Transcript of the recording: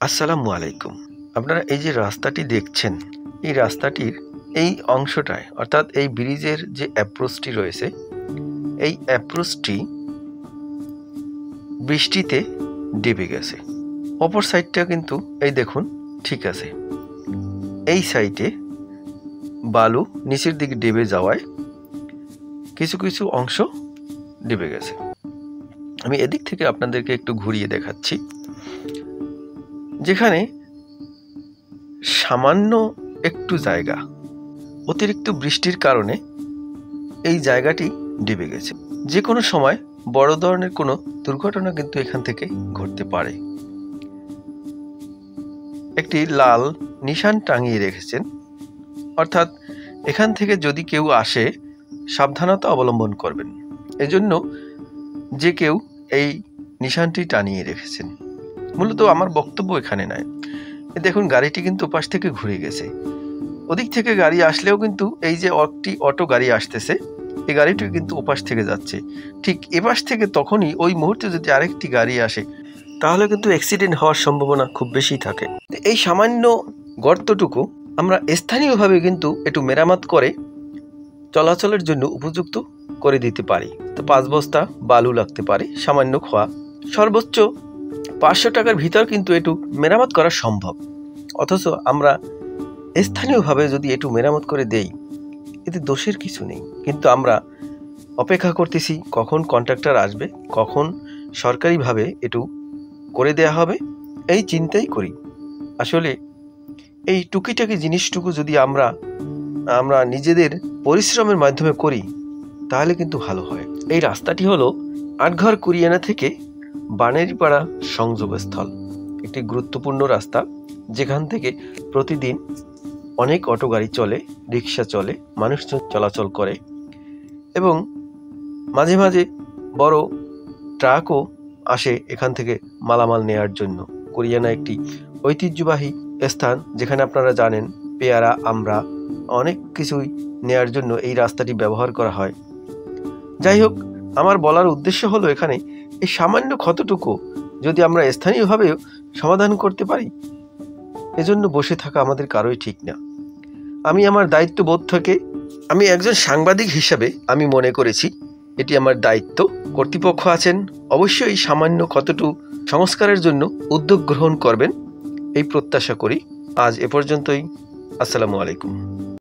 আসসালামু আলাইকুম। আপনারা এই যে রাস্তাটি দেখছেন, এই রাস্তাটির এই অংশটায় অর্থাৎ এই ব্রিজের যে অ্যাপ্রোচটি রয়েছে, এই অ্যাপ্রোচটি বৃষ্টিতে ডেবে গেছে। অপর সাইডটা কিন্তু এই দেখুন ঠিক আছে। এই সাইডে বালু নিচের দিকে ডেবে যাওয়ায় কিছু কিছু অংশ ডেবে গেছে। আমি এদিক থেকে আপনাদেরকে একটু ঘুরিয়ে দেখাচ্ছি, যেখানে সামান্য একটু জায়গা অতিরিক্ত বৃষ্টির কারণে এই জায়গাটি ডেবে গেছে। যে কোনো সময় বড় ধরনের কোনো দুর্ঘটনা কিন্তু এখান থেকে ঘটতে পারে। একটি লাল নিশান টাঙিয়ে রেখেছেন, অর্থাৎ এখান থেকে যদি কেউ আসে সাবধানতা অবলম্বন করবেন, এজন্য যে কেউ এই নিশানটি টানিয়ে রেখেছেন। মূলত আমার বক্তব্য এখানে নয়। দেখুন গাড়িটি কিন্তু ওপাশ থেকে ঘুরে গেছে। ওদিক থেকে গাড়ি আসলেও কিন্তু এই যে একটি অটো গাড়ি আসতেছে, এই গাড়িটি কিন্তু ওপাশ থেকে যাচ্ছে। ঠিক এপাশ থেকে তখনই ওই মুহূর্তে যদি আরেকটি গাড়ি আসে, তাহলে কিন্তু অ্যাক্সিডেন্ট হওয়ার সম্ভাবনা খুব বেশি থাকে। এই সামান্য গর্তটুকু আমরা স্থানীয়ভাবে কিন্তু একটু মেরামত করে চলাচলের জন্য উপযুক্ত করে দিতে পারি। তো 5 বস্তা বালু লাগতে পারে, সামান্য খোয়া, সর্বোচ্চ 500 টাকার ভিতর কিন্তু একটু মেরামত করা সম্ভব। অথচ আমরা স্থানীয়ভাবে যদি একটু মেরামত করে দেই, এতে দোষের কিছু নেই। কিন্তু আমরা অপেক্ষা করতেছি কখন কন্ট্রাক্টর আসবে, কখন সরকারিভাবে একটু করে দেয়া হবে, এই চিন্তাই করি। আসলে এই টুকিটাকি জিনিসটুকু যদি আমরা নিজেদের পরিশ্রমের মাধ্যমে করি, তাহলে কিন্তু ভালো হয়। এই রাস্তাটি হলো আটঘর কুরিয়ানা থেকে বানেরপাড়া সংযোগস্থল, একটি গুরুত্বপূর্ণ রাস্তা, যেখান থেকে প্রতিদিন অনেক অটো গাড়ি চলে, রিক্সা চলে, মানুষজন চলাচল করে এবং মাঝে মাঝে বড় ট্রাকও আসে এখান থেকে মালামাল নেয়ার জন্য। কুরিয়ানা একটি ঐতিহ্যবাহী স্থান, যেখানে আপনারা জানেন পেয়ারা, আমরা অনেক কিছুই নেয়ার জন্য এই রাস্তাটি ব্যবহার করা হয়। যাই হোক, আমার বলার উদ্দেশ্য হলো এখানে এই সামান্য ক্ষতটুকু যদি আমরা স্থানীয়ভাবেও সমাধান করতে পারি, এজন্য বসে থাকা আমাদের কারোই ঠিক না। আমি আমার দায়িত্ববোধ থেকে, আমি একজন সাংবাদিক হিসাবে আমি মনে করেছি এটি আমার দায়িত্ব। কর্তৃপক্ষ আছেন, অবশ্যই এই সামান্য ক্ষতটুকু সংস্কারের জন্য উদ্যোগ গ্রহণ করবেন, এই প্রত্যাশা করি। আজ এ পর্যন্তই। আসসালামু আলাইকুম।